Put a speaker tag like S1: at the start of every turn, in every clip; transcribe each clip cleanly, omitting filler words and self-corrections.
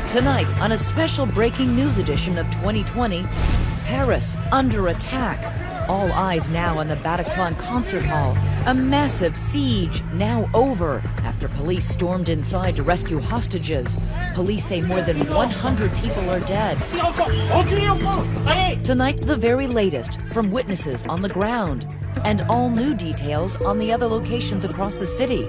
S1: Tonight, on a special breaking news edition of 2020, Paris under attack. All eyes now on the Bataclan concert hall. A massive siege now over after police stormed inside to rescue hostages. Police say more than 100 people are dead. Tonight, the very latest from witnesses on the ground and all new details on the other locations across the city.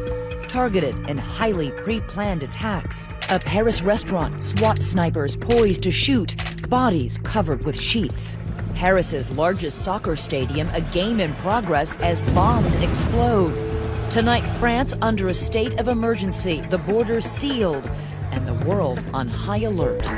S1: Targeted and highly pre-planned attacks. A Paris restaurant, SWAT snipers poised to shoot, bodies covered with sheets. Paris's largest soccer stadium, a game in progress as bombs explode. Tonight, France under a state of emergency, the borders sealed, and the world on high alert.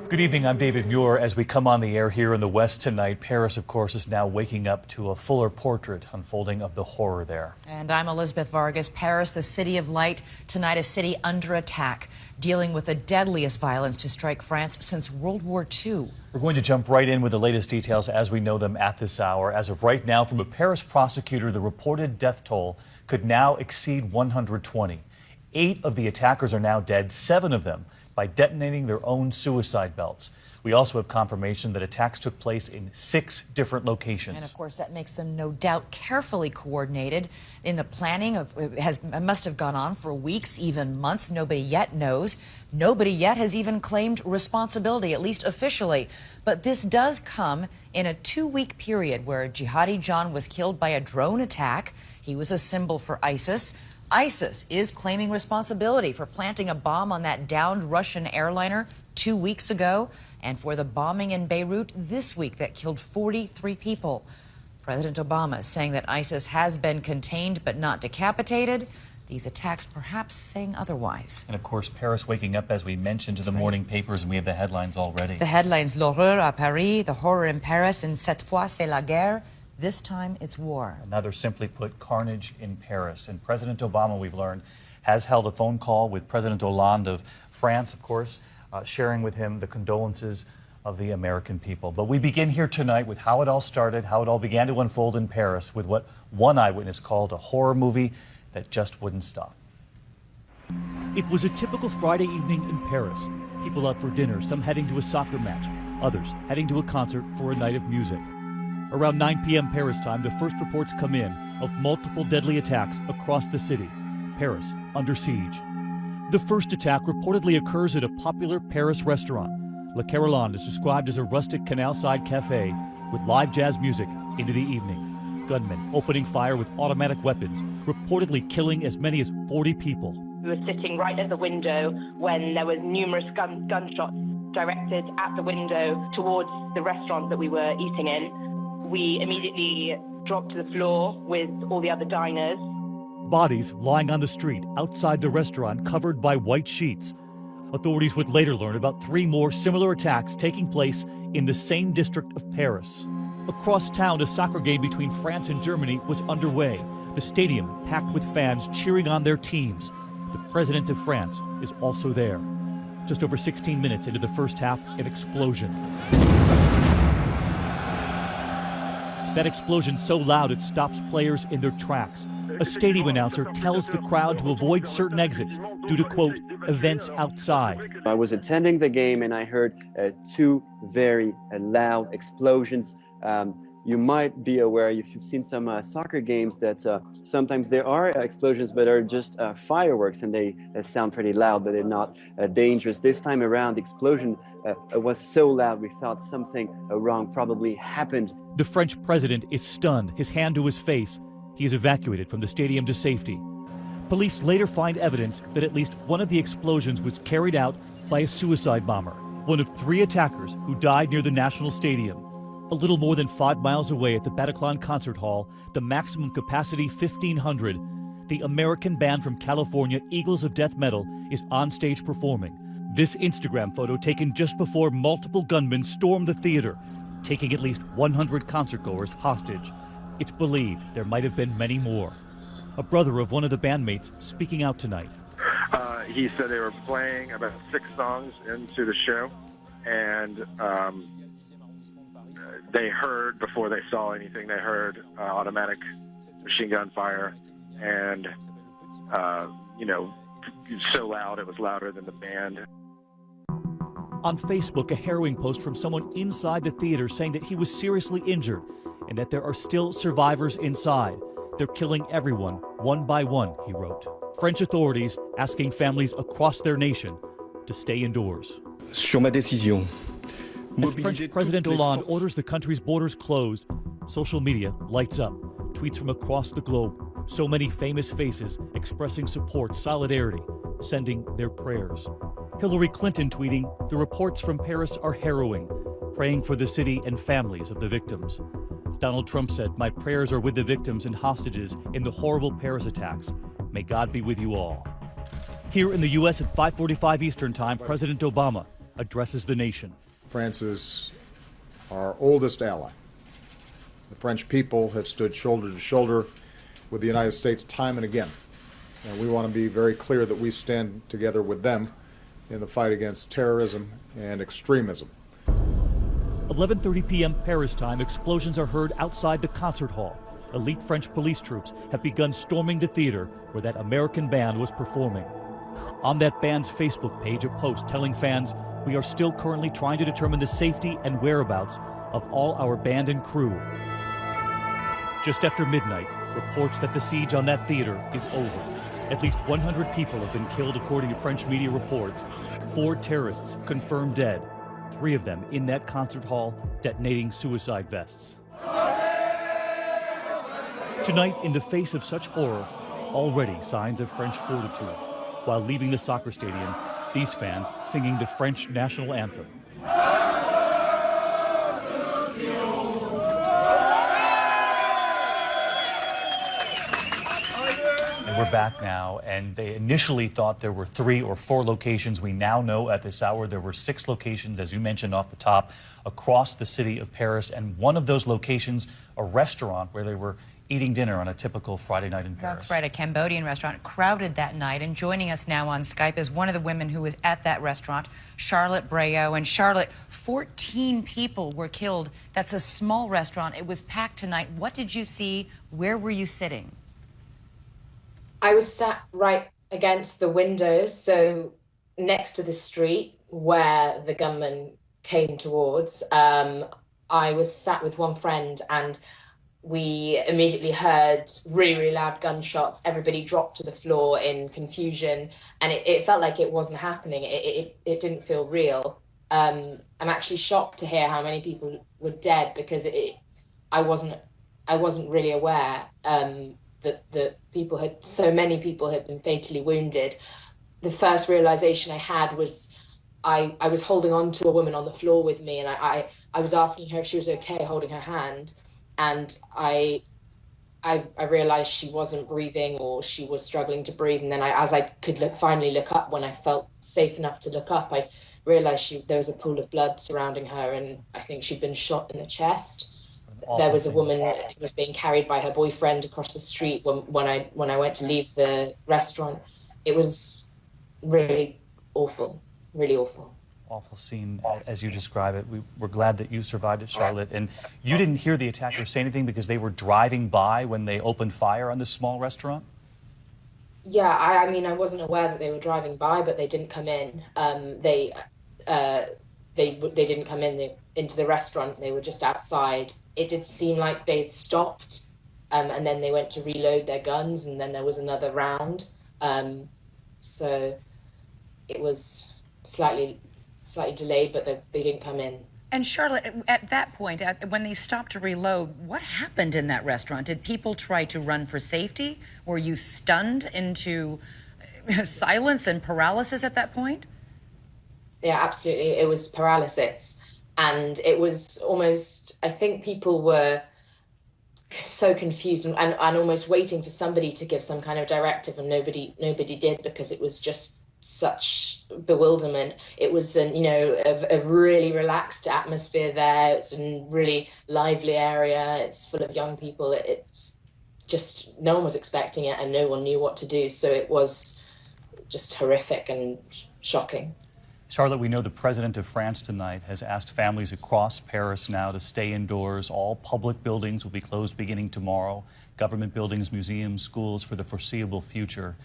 S2: Good evening, I'm David Muir. As we come on the air here in the West tonight, Paris, of course, is now waking up to a fuller portrait unfolding of the horror there.
S3: And I'm Elizabeth Vargas. Paris, the city of light, tonight a city under attack, dealing with the deadliest violence to strike France since World War II.
S2: We're going to jump right in with the latest details as we know them at this hour. As of right now, from a Paris prosecutor, the reported death toll could now exceed 120. 8 of the attackers are now dead, 7 of them by detonating their own suicide belts. We also have confirmation that attacks took place in 6 different locations.
S3: And of course, that makes them no doubt carefully coordinated in the planning of, it must have gone on for weeks, even months. Nobody yet knows. Nobody yet has even claimed responsibility, at least officially. But this does come in a 2-week period where Jihadi John was killed by a drone attack. He was a symbol for ISIS. ISIS is claiming responsibility for planting a bomb on that downed Russian airliner 2 weeks ago and for the bombing in Beirut this week that killed 43 people. President Obama is saying that ISIS has been contained but not decapitated. These attacks perhaps saying otherwise.
S2: And of course, Paris waking up, as we mentioned, to the morning papers, and we have the headlines already.
S3: The headlines: L'horreur à Paris, the horror in Paris, and cette fois c'est la guerre. This time it's war.
S2: Another, simply put, carnage in Paris. And President Obama, we've learned, has held a phone call with President Hollande of France, of course, sharing with him the condolences of the American people. But we begin here tonight with how it all started, how it all began to unfold in Paris, with what one eyewitness called a horror movie that just wouldn't stop.
S4: It was a typical Friday evening in Paris. People out for dinner, some heading to a soccer match, others heading to a concert for a night of music. Around 9 p.m. Paris time, the first reports come in of multiple deadly attacks across the city. Paris under siege. The first attack reportedly occurs at a popular Paris restaurant. Le Carillon is described as a rustic canal-side cafe with live jazz music into the evening. Gunmen opening fire with automatic weapons, reportedly killing as many as 40 people.
S5: We were sitting right at the window when there was numerous gunshots directed at the window towards the restaurant that we were eating in. We immediately dropped to the floor with all the other diners.
S4: Bodies lying on the street outside the restaurant covered by white sheets. Authorities would later learn about 3 more similar attacks taking place in the same district of Paris. Across town, a soccer game between France and Germany was underway. The stadium packed with fans cheering on their teams. The president of France is also there. Just over 16 minutes into the first half, an explosion. That explosion so loud it stops players in their tracks. A stadium announcer tells the crowd to avoid certain exits due to, quote, events outside.
S6: I was attending the game and I heard 2 very loud explosions. You might be aware, if you've seen some soccer games, that sometimes there are explosions but are just fireworks, and they sound pretty loud, but they're not dangerous. This time around, the explosion was so loud we thought something wrong probably happened.
S4: The French president is stunned, his hand to his face. He is evacuated from the stadium to safety. Police later find evidence that at least one of the explosions was carried out by a suicide bomber, one of 3 attackers who died near the National Stadium. A little more than 5 miles away at the Bataclan Concert Hall, the maximum capacity 1,500, the American band from California, Eagles of Death Metal, is on stage performing. This Instagram photo taken just before multiple gunmen stormed the theater, taking at least 100 concertgoers hostage. It's believed there might have been many more. A brother of one of the bandmates speaking out tonight.
S7: He said they were playing about 6 songs into the show, and they heard, before they saw anything, they heard automatic machine gun fire, and so loud it was louder than the band.
S4: On Facebook, a harrowing post from someone inside the theater saying that he was seriously injured and that there are still survivors inside. They're killing everyone, one by one, he wrote. French authorities asking families across their nation to stay indoors.
S8: Sur ma décision.
S4: As French President Hollande orders the country's borders closed, social media lights up. Tweets from across the globe. So many famous faces expressing support, solidarity, sending their prayers. Hillary Clinton tweeting, "The reports from Paris are harrowing, praying for the city and families of the victims." Donald Trump said, "My prayers are with the victims and hostages in the horrible Paris attacks. May God be with you all." Here in the U.S. at 5:45 Eastern Time, President Obama addresses the nation.
S9: France is our oldest ally. The French people have stood shoulder to shoulder with the United States time and again. And we want to be very clear that we stand together with them in the fight against terrorism and extremism.
S4: 11:30 p.m. Paris time, explosions are heard outside the concert hall. Elite French police troops have begun storming the theater where that American band was performing. On that band's Facebook page, a post telling fans, "We are still currently trying to determine the safety and whereabouts of all our band and crew." Just after midnight, reports that the siege on that theater is over. At least 100 people have been killed, according to French media reports. 4 terrorists confirmed dead, 3 of them in that concert hall detonating suicide vests. Tonight, in the face of such horror, already signs of French fortitude. While leaving the soccer stadium, these fans singing the French national anthem.
S2: We're back now, and they initially thought there were 3 or 4 locations. We now know at this hour there were 6 locations, as you mentioned off the top, across the city of Paris, and one of those locations, a restaurant where they were eating dinner on a typical Friday night in Paris.
S3: That's right, a Cambodian restaurant, crowded that night. And joining us now on Skype is one of the women who was at that restaurant, Charlotte Brayo. And Charlotte, 14 people were killed. That's a small restaurant. It was packed tonight. What did you see? Where were you sitting?
S10: I was sat right against the window, so next to the street where the gunman came towards. I was sat with one friend, and we immediately heard really, really loud gunshots. Everybody dropped to the floor in confusion, and it felt like it wasn't happening. It didn't feel real. I'm actually shocked to hear how many people were dead, because I wasn't really aware that so many people had been fatally wounded. The first realization I had was I was holding on to a woman on the floor with me, and I was asking her if she was okay, holding her hand, and I realized she wasn't breathing, or she was struggling to breathe. And then as I could finally look up, when I felt safe enough to look up, I realized there was a pool of blood surrounding her, and I think she'd been shot in the chest. There was a woman who was being carried by her boyfriend across the street when I went to leave the restaurant. It was really awful, really awful.
S2: Awful scene, as you describe it. We're glad that you survived it, Charlotte. And you didn't hear the attackers say anything because they were driving by when they opened fire on this small restaurant?
S10: Yeah, I mean, I wasn't aware that they were driving by, but they didn't come in. They didn't come into the restaurant. They were just outside. It did seem like they'd stopped, and then they went to reload their guns, and then there was another round. So it was slightly delayed, but they didn't come in.
S3: And Charlotte, at that point, when they stopped to reload, what happened in that restaurant? Did people try to run for safety? Were you stunned into silence and paralysis at that point?
S10: Yeah, absolutely. It was paralysis. And it was almost, I think people were so confused and almost waiting for somebody to give some kind of directive, and nobody did, because it was just such bewilderment. It was a really relaxed atmosphere there. It's a really lively area. It's full of young people. It just, no one was expecting it, and no one knew what to do. So it was just horrific and shocking.
S2: Charlotte, we know the president of France tonight has asked families across Paris now to stay indoors. All public buildings will be closed beginning tomorrow. Government buildings, museums, schools for the foreseeable future.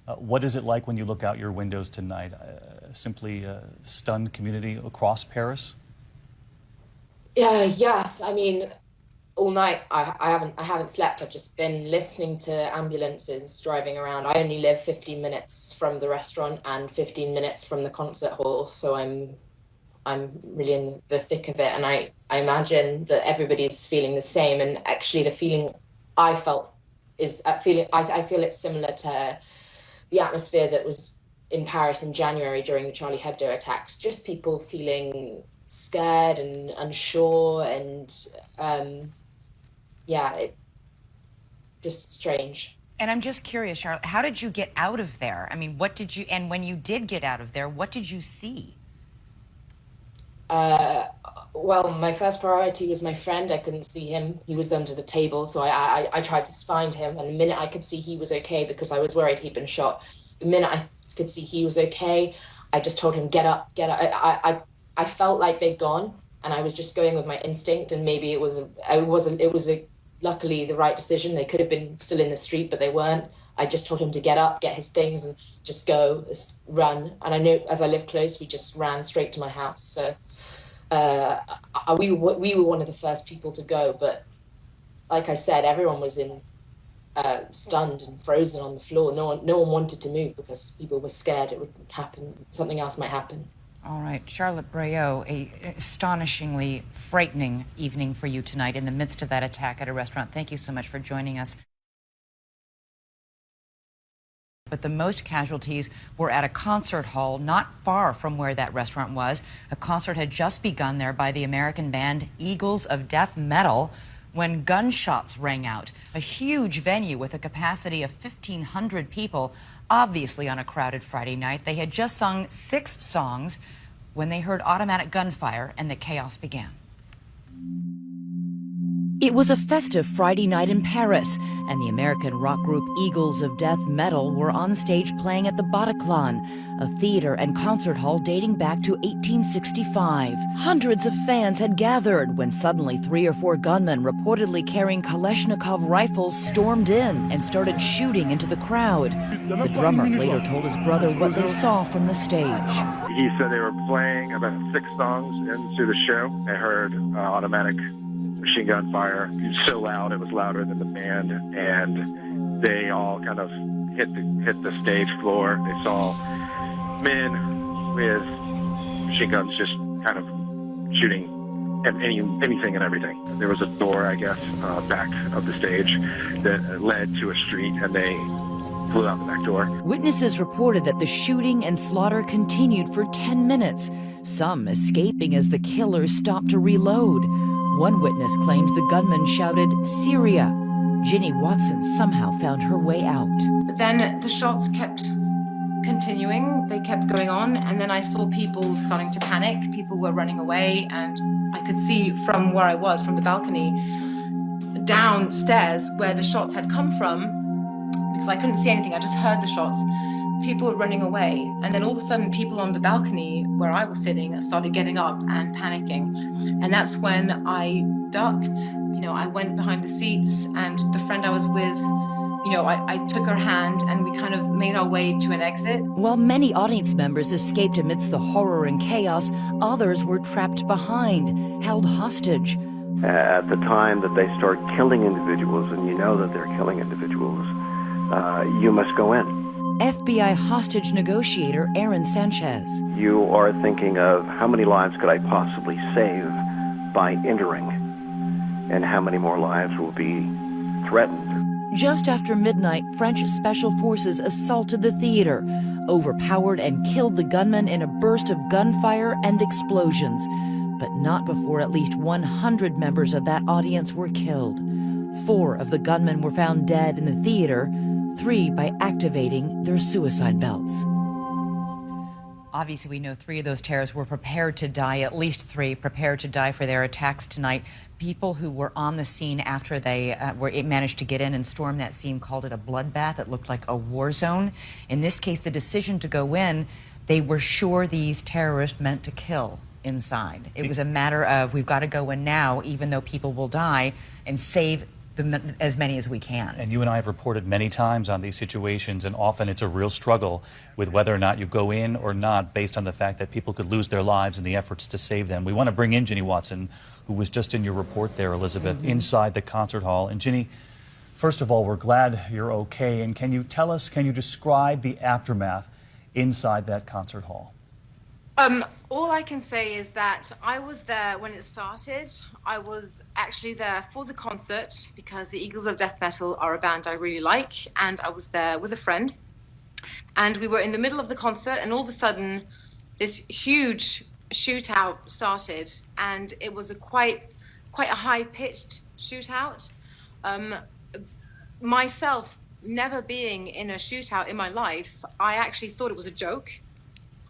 S2: What is it like when you look out your windows tonight? Simply a stunned community across Paris?
S10: Yes. I mean, all night I haven't slept. I've just been listening to ambulances driving around. I only live 15 minutes from the restaurant and 15 minutes from the concert hall, so I'm really in the thick of it, and I imagine that everybody's feeling the same. And actually, the feeling I felt is I feel it's similar to the atmosphere that was in Paris in January during the Charlie Hebdo attacks. Just people feeling scared and unsure, and it just strange.
S3: And I'm just curious, Charlotte, how did you get out of there? I mean, and when you did get out of there, what did you see?
S10: Well, my first priority was my friend. I couldn't see him. He was under the table, so I tried to find him. And the minute I could see he was okay, because I was worried he'd been shot, the minute I could see he was okay, I just told him, get up, get up. I felt like they'd gone, and I was just going with my instinct, and maybe it was luckily the right decision. They could have been still in the street, but they weren't. I just told him to get up, get his things, and just go, just run. And I knew, as I lived close, we just ran straight to my house. So we were one of the first people to go, but like I said, everyone was stunned and frozen on the floor. No one wanted to move because people were scared it would happen. Something else might happen.
S3: All right, Charlotte Breault, a astonishingly frightening evening for you tonight in the midst of that attack at a restaurant. Thank you so much for joining us. But the most casualties were at a concert hall not far from where that restaurant was. A concert had just begun there by the American band Eagles of Death Metal when gunshots rang out. A huge venue with a capacity of 1,500 people, obviously on a crowded Friday night. They had just sung 6 songs when they heard automatic gunfire and the chaos began.
S1: It was a festive Friday night in Paris, and the American rock group Eagles of Death Metal were on stage playing at the Bataclan, a theater and concert hall dating back to 1865. Hundreds of fans had gathered when suddenly 3 or 4 gunmen reportedly carrying Kalashnikov rifles stormed in and started shooting into the crowd. The drummer later told his brother what they saw from the stage.
S7: He said they were playing about 6 songs into the show. I heard automatic machine gun fire. It was so loud, it was louder than the band, and they all kind of hit the stage floor. They saw men with machine guns just kind of shooting at anything and everything. There was a door, I guess, back of the stage that led to a street, and they flew out the back door.
S1: Witnesses reported that the shooting and slaughter continued for 10 minutes, some escaping as the killers stopped to reload. One witness claimed the gunman shouted, "Syria." Ginny Watson somehow found her way out.
S8: But then the shots kept continuing, they kept going on, and then I saw people starting to panic. People were running away, and I could see from where I was, from the balcony, downstairs where the shots had come from, because I couldn't see anything, I just heard the shots. People were running away, and then all of a sudden people on the balcony where I was sitting started getting up and panicking, and that's when I ducked. I went behind the seats, and the friend I was with, I took her hand and we kind of made our way to an exit.
S1: While many audience members escaped amidst the horror and chaos, others were trapped behind, held hostage.
S11: At the time that they start killing individuals, and you know that they're killing individuals, you must go in.
S1: FBI hostage negotiator Aaron Sanchez.
S11: You are thinking of how many lives could I possibly save by entering, and how many more lives will be threatened.
S1: Just after midnight, French special forces assaulted the theater, overpowered and killed the gunman in a burst of gunfire and explosions, but not before at least 100 members of that audience were killed. 4 of the gunmen were found dead in the theater, 3 by activating their suicide belts.
S3: Obviously, we know 3 of those terrorists were prepared to die, at least 3 prepared to die for their attacks tonight. People who were on the scene after they managed to get in and storm that scene called it a bloodbath. It looked like a war zone. In this case, the decision to go in, they were sure these terrorists meant to kill inside. It was a matter of, we've got to go in now, even though people will die, and save as many as we can.
S2: And you and I have reported many times on these situations, and often it's a real struggle with whether or not you go in or not based on the fact that people could lose their lives in the efforts to save them. We want to bring in Ginny Watson, who was just in your report there, Elizabeth, inside the concert hall. And Ginny, first of all, we're glad you're okay. And can you describe the aftermath inside that concert hall?
S8: All I can say is that I was there when it started. I was actually there for the concert because the Eagles of Death Metal are a band I really like, and I was there with a friend. And we were in the middle of the concert, and all of a sudden, this huge shootout started, and it was quite a high-pitched shootout. Myself, never being in a shootout in my life, I actually thought it was a joke.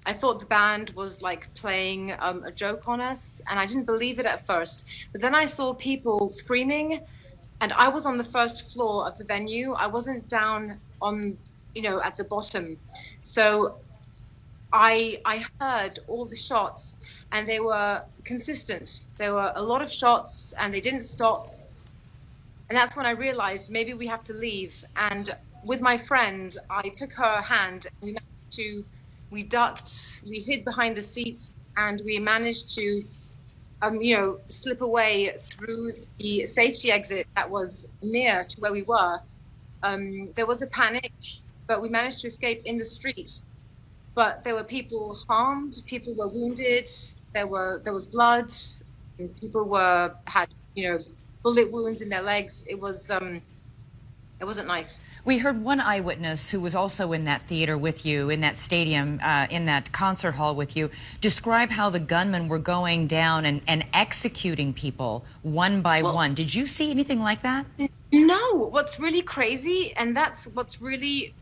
S8: I thought the band was like playing a joke on us, and I didn't believe it at first. But then I saw people screaming, and I was on the first floor of the venue. I wasn't down on, at the bottom. So I heard all the shots, and they were consistent. There were a lot of shots, and they didn't stop. And that's when I realized maybe we have to leave. And with my friend, I took her hand, and we ducked, we hid behind the seats, and we managed to, slip away through the safety exit that was near to where we were. There was a panic, but we managed to escape in the street. But there were people harmed, people were wounded, there was blood, and people had bullet wounds in their legs. It wasn't nice.
S3: We heard one eyewitness who was also in that theater with you, in that stadium, in that concert hall with you, describe how the gunmen were going down and executing people one by one. Did you see anything like that?
S8: No. What's really crazy, and that's what's really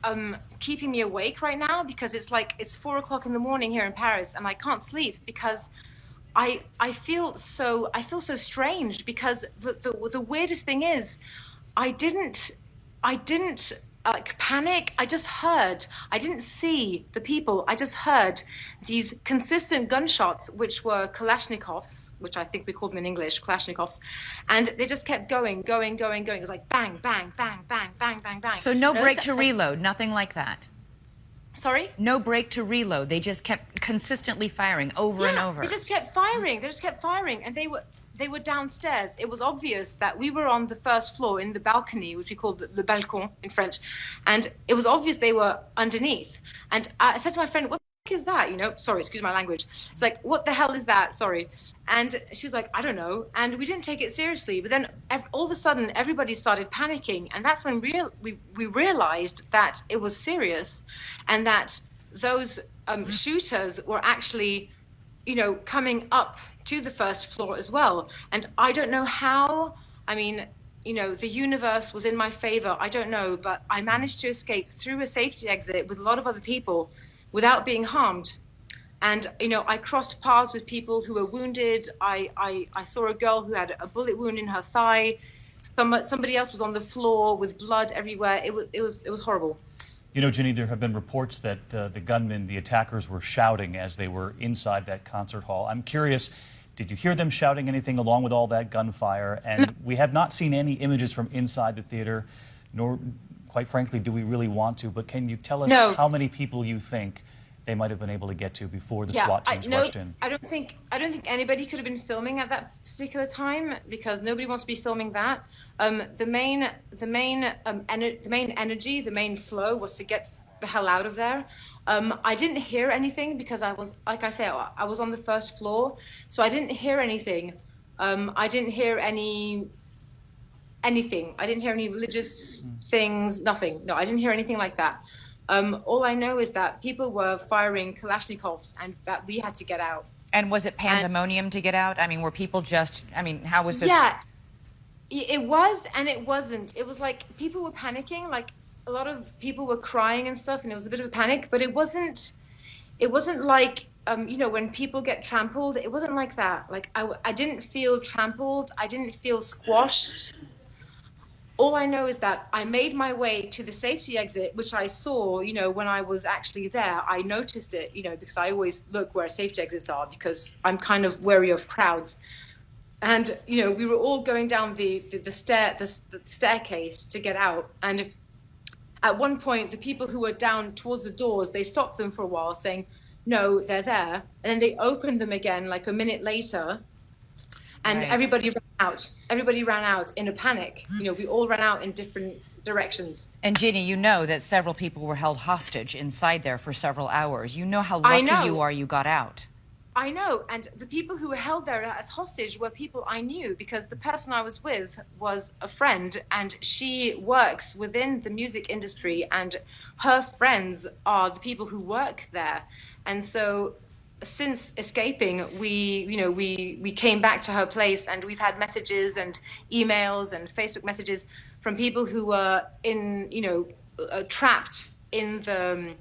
S8: keeping me awake right now, because it's 4 o'clock in the morning here in Paris, and I can't sleep because I feel so strange, because the weirdest thing is I didn't panic. I just heard. I didn't see the people. I just heard these consistent gunshots, which were Kalashnikovs, which I think we call them in English, Kalashnikovs, and they just kept going. It was like bang, bang, bang, bang, bang, bang, bang.
S3: So no break to reload, nothing like that?
S8: Sorry?
S3: No break to reload. They just kept consistently firing over and over.
S8: They just kept firing, and they were downstairs. It was obvious that we were on the first floor in the balcony, which we call the balcon in French, and it was obvious they were underneath. And I said to my friend, "What the heck is that?" Sorry, excuse my language. It's like, "What the hell is that?" Sorry. And she was like, "I don't know." And we didn't take it seriously. But then all of a sudden, everybody started panicking, and that's when we realized that it was serious, and that those shooters were actually, coming up to the first floor as well. And I don't know how. I mean, the universe was in my favor. I don't know, but I managed to escape through a safety exit with a lot of other people without being harmed. And, I crossed paths with people who were wounded. I saw a girl who had a bullet wound in her thigh. Somebody else was on the floor with blood everywhere. It was horrible.
S2: Ginny, there have been reports that the attackers were shouting as they were inside that concert hall. I'm curious, did you hear them shouting anything along with all that gunfire? And we have not seen any images from inside the theater, nor, quite frankly, do we really want to. But can you tell us how many people you think they might have been able to get to before the SWAT teams rushed in?
S8: I don't think anybody could have been filming at that particular time, because nobody wants to be filming that. The main energy, the main flow was to get the hell out of there. I didn't hear anything because I was, like I say, I was on the first floor, so I didn't hear anything. I didn't hear anything. I didn't hear any religious things, nothing. No, I didn't hear anything like that. All I know is that people were firing Kalashnikovs and that we had to get out.
S3: And was it pandemonium to get out? I mean, were people how was this?
S8: Yeah, it was and it wasn't. It was like people were panicking, like a lot of people were crying and stuff, and it was a bit of a panic, but it wasn't like, when people get trampled, it wasn't like that. Like I didn't feel trampled. I didn't feel squashed. All I know is that I made my way to the safety exit, which I saw, when I was actually there. I noticed it, because I always look where safety exits are because I'm kind of wary of crowds. And, you know, we were all going down the staircase to get out. And at one point, the people who were down towards the doors, they stopped them for a while saying, no, they're there. And then they opened them again like a minute later. And
S3: Right.
S8: everybody ran out. Everybody ran out in a panic. You know, we all ran out in different directions.
S3: And Ginny, you know that several people were held hostage inside there for several hours. You know how
S8: I
S3: lucky
S8: know.
S3: you are you got out.
S8: I know, and the people who were held there as hostage were people I knew, because the person I was with was a friend, and she works within the music industry, and her friends are the people who work there. And so since escaping, we came back to her place, and we've had messages and emails and Facebook messages from people who were trapped in the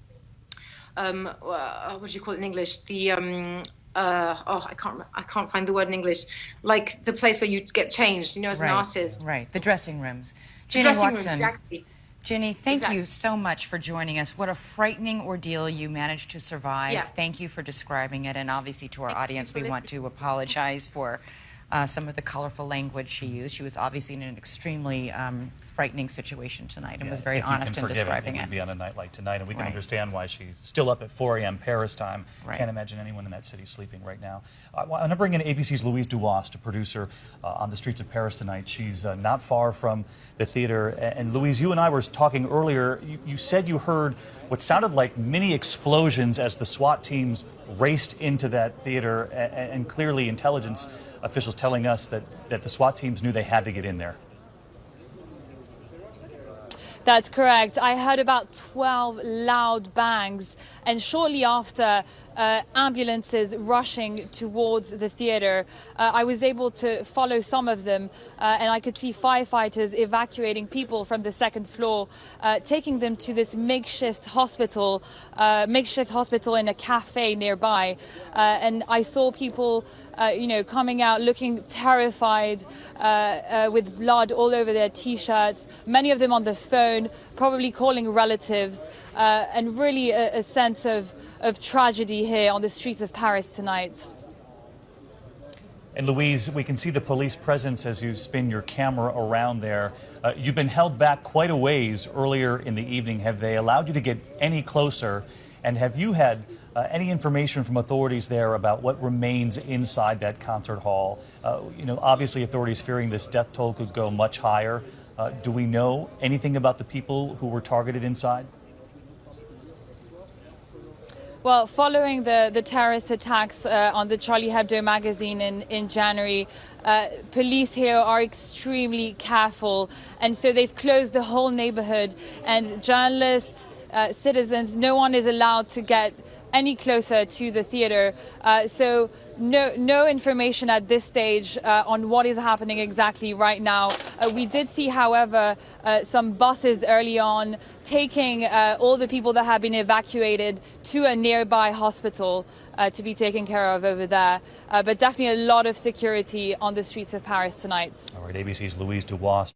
S8: what do you call it in English? The I can't find the word in English. Like the place where you get changed, you know, as an artist.
S3: Right, the dressing rooms.
S8: The
S3: Ginny
S8: dressing
S3: Watson.
S8: rooms, exactly.
S3: Ginny, thank
S8: Exactly.
S3: you so much for joining us. What a frightening ordeal you managed to survive.
S8: Yeah.
S3: Thank you for describing it. And obviously to our audience, we want to apologize for some of the colorful language she used. She was obviously in an extremely frightening situation tonight and was very honest in describing
S2: it.
S3: it.
S2: Be on a night like tonight, and we can
S3: Right.
S2: understand why she's still up at 4 a.m. Paris time.
S3: Right.
S2: Can't imagine anyone in that city sleeping right now. I want to bring in ABC's Louise Duwast, a producer on the streets of Paris tonight. She's not far from the theater. And Louise, you and I were talking earlier. You said you heard what sounded like mini explosions as the SWAT teams raced into that theater, and clearly intelligence officials telling us that the SWAT teams knew they had to get in there.
S12: That's correct. I heard about 12 loud bangs, and shortly after, ambulances rushing towards the theater. I was able to follow some of them, and I could see firefighters evacuating people from the second floor, taking them to this makeshift hospital in a cafe nearby. And I saw people, coming out looking terrified, with blood all over their T-shirts, many of them on the phone, probably calling relatives, and really a sense of tragedy here on the streets of Paris tonight.
S2: And Louise, we can see the police presence as you spin your camera around there. You've been held back quite a ways earlier in the evening. Have they allowed you to get any closer? And have you had any information from authorities there about what remains inside that concert hall? Obviously authorities fearing this death toll could go much higher. Do we know anything about the people who were targeted inside?
S12: Well, following the terrorist attacks on the Charlie Hebdo magazine in January, police here are extremely careful, and so they've closed the whole neighborhood, and journalists, citizens, no one is allowed to get any closer to the theater. So no information at this stage on what is happening exactly right now. We did see, however, some buses early on taking all the people that have been evacuated to a nearby hospital to be taken care of over there. But definitely a lot of security on the streets of Paris tonight.
S2: All right, ABC's Louise Duwast.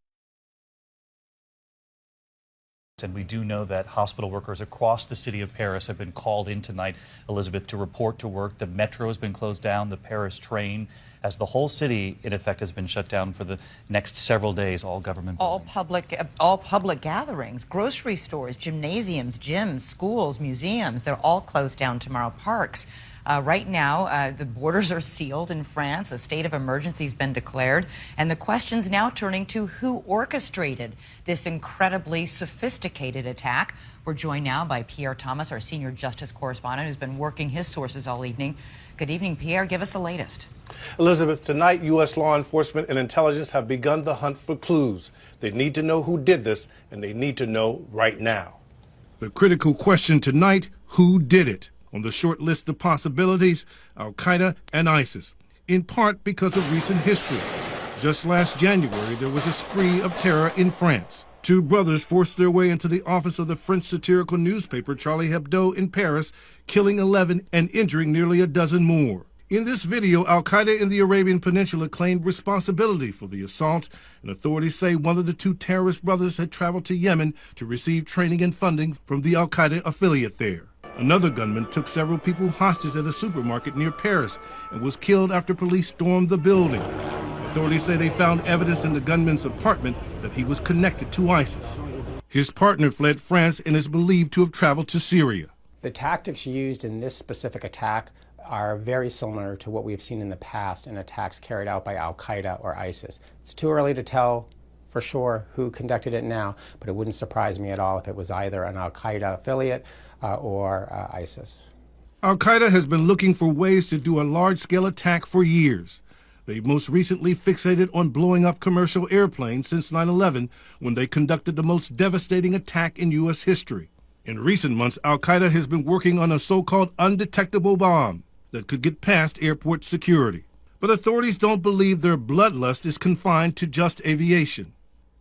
S2: And we do know that hospital workers across the city of Paris have been called in tonight, Elizabeth, to report to work. The metro has been closed down, the Paris train, as the whole city, in effect, has been shut down for the next several days, all government buildings.
S3: All public gatherings, grocery stores, gymnasiums, gyms, schools, museums, they're all closed down tomorrow. Parks. Right now, the borders are sealed in France. A state of emergency has been declared. And the question's now turning to who orchestrated this incredibly sophisticated attack. We're joined now by Pierre Thomas, our senior justice correspondent, who's been working his sources all evening. Good evening, Pierre. Give us the latest.
S13: Elizabeth, tonight, U.S. law enforcement and intelligence have begun the hunt for clues. They need to know who did this, and they need to know right now.
S14: The critical question tonight, who did it? On the short list of possibilities, Al-Qaeda and ISIS, in part because of recent history. Just last January, there was a spree of terror in France. Two brothers forced their way into the office of the French satirical newspaper Charlie Hebdo in Paris, killing 11 and injuring nearly a dozen more. In this video, Al-Qaeda in the Arabian Peninsula claimed responsibility for the assault, and authorities say one of the two terrorist brothers had traveled to Yemen to receive training and funding from the Al-Qaeda affiliate there. Another gunman took several people hostage at a supermarket near Paris and was killed after police stormed the building. Authorities say they found evidence in the gunman's apartment that he was connected to ISIS. His partner fled France and is believed to have traveled to Syria.
S15: The tactics used in this specific attack are very similar to what we've seen in the past in attacks carried out by Al-Qaeda or ISIS. It's too early to tell for sure who conducted it now, but it wouldn't surprise me at all if it was either an Al-Qaeda affiliate or ISIS.
S14: Al-Qaeda has been looking for ways to do a large-scale attack for years. They most recently fixated on blowing up commercial airplanes since 9/11, when they conducted the most devastating attack in U.S. history. In recent months, Al-Qaeda has been working on a so-called undetectable bomb that could get past airport security. But authorities don't believe their bloodlust is confined to just aviation.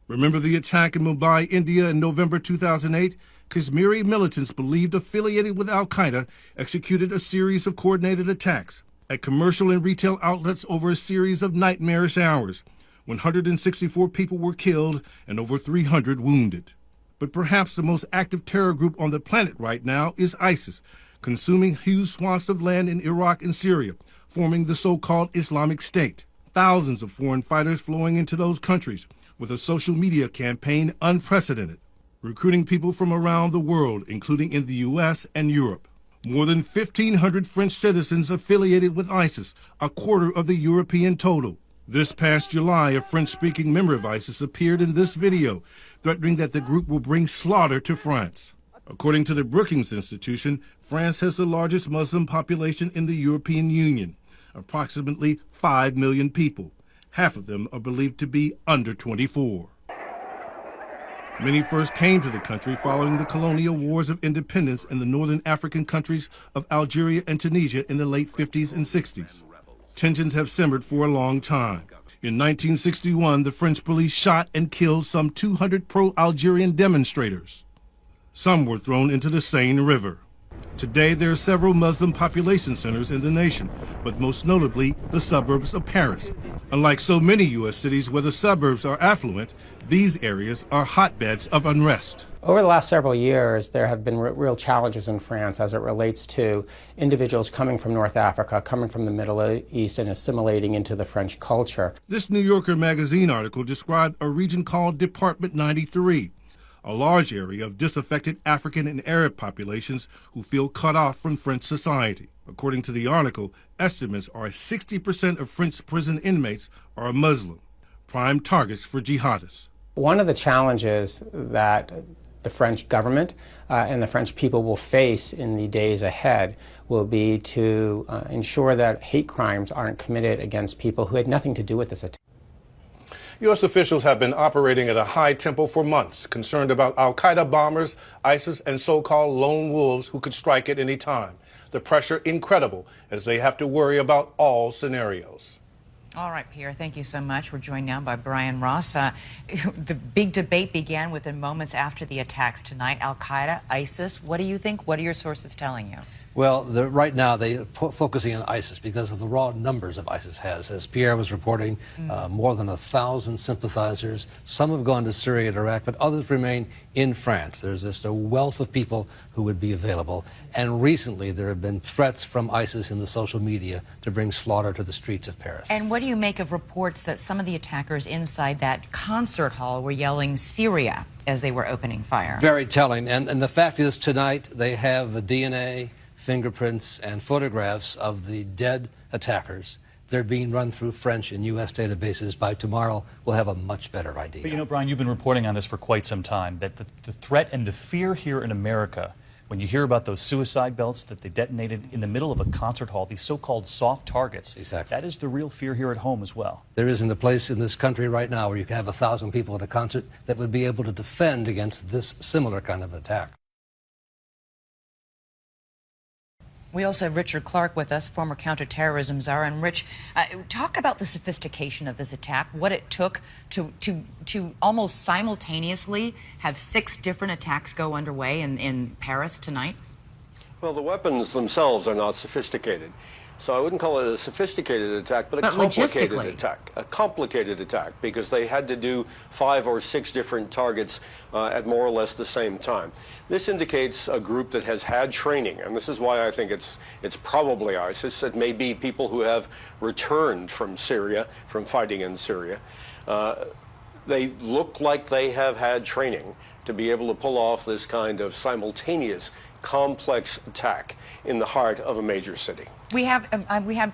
S14: Remember the attack in Mumbai, India in November 2008? Kashmiri militants believed affiliated with Al-Qaeda executed a series of coordinated attacks at commercial and retail outlets over a series of nightmarish hours. 164 people were killed and over 300 wounded. But perhaps the most active terror group on the planet right now is ISIS, consuming huge swaths of land in Iraq and Syria, forming the so-called Islamic State. Thousands of foreign fighters flowing into those countries, with a social media campaign unprecedented, recruiting people from around the world, including in the U.S. and Europe. More than 1,500 French citizens affiliated with ISIS, a quarter of the European total. This past July, a French-speaking member of ISIS appeared in this video, threatening that the group will bring slaughter to France. According to the Brookings Institution, France has the largest Muslim population in the European Union, approximately 5 million people. Half of them are believed to be under 24. Many first came to the country following the colonial wars of independence in the northern African countries of Algeria and Tunisia in the late 50s and 60s. Tensions have simmered for a long time. In 1961, the French police shot and killed some 200 pro-Algerian demonstrators. Some were thrown into the Seine River. Today, there are several Muslim population centers in the nation, but most notably the suburbs of Paris. Unlike so many U.S. cities where the suburbs are affluent, these areas are hotbeds of unrest.
S15: Over the last several years, there have been real challenges in France as it relates to individuals coming from North Africa, coming from the Middle East, and assimilating into the French culture.
S14: This New Yorker magazine article described a region called Department 93, a large area of disaffected African and Arab populations who feel cut off from French society. According to the article, estimates are 60% of French prison inmates are Muslim, prime targets for jihadists.
S15: One of the challenges that the French government and the French people will face in the days ahead will be to ensure that hate crimes aren't committed against people who had nothing to do with this attack.
S13: U.S. officials have been operating at a high tempo for months, concerned about al-Qaeda bombers, ISIS, and so-called lone wolves who could strike at any time. The pressure incredible as they have to worry about all scenarios.
S3: All right, Pierre, thank you so much. We're joined now by Brian Ross. The big debate began within moments after the attacks tonight. Al-Qaeda, ISIS, what do you think? What are your sources telling you?
S16: Well, right now they're focusing on ISIS because of the raw numbers of ISIS has. As Pierre was reporting, more than 1,000 sympathizers. Some have gone to Syria and Iraq, but others remain in France. There's just a wealth of people who would be available. And recently there have been threats from ISIS in the social media to bring slaughter to the streets of Paris.
S3: And what do you make of reports that some of the attackers inside that concert hall were yelling Syria as they were opening fire?
S16: Very telling. And the fact is, tonight they have the DNA, fingerprints, and photographs of the dead attackers. They're being run through French and U.S. databases. By tomorrow, we'll have a much better idea.
S2: But you know, Brian, you've been reporting on this for quite some time, that the threat and the fear here in America, when you hear about those suicide belts that they detonated in the middle of a concert hall, these so-called soft targets,
S16: exactly.
S2: That is the real fear here at home as well.
S16: There isn't a place in this country right now where you can have 1,000 people at a concert that would be able to defend against this similar kind of attack.
S3: We also have Richard Clark with us, former counterterrorism czar. And Rich, talk about the sophistication of this attack, what it took to almost simultaneously have 6 different attacks go underway in Paris tonight.
S17: Well, the weapons themselves are not sophisticated. So I wouldn't call it a sophisticated attack, but a complicated attack, because they had to do 5 or 6 different targets at more or less the same time. This indicates a group that has had training, and this is why I think it's probably ISIS. It may be people who have returned from Syria, from fighting in Syria. They look like they have had training to be able to pull off this kind of simultaneous, complex attack in the heart of a major city.
S3: We have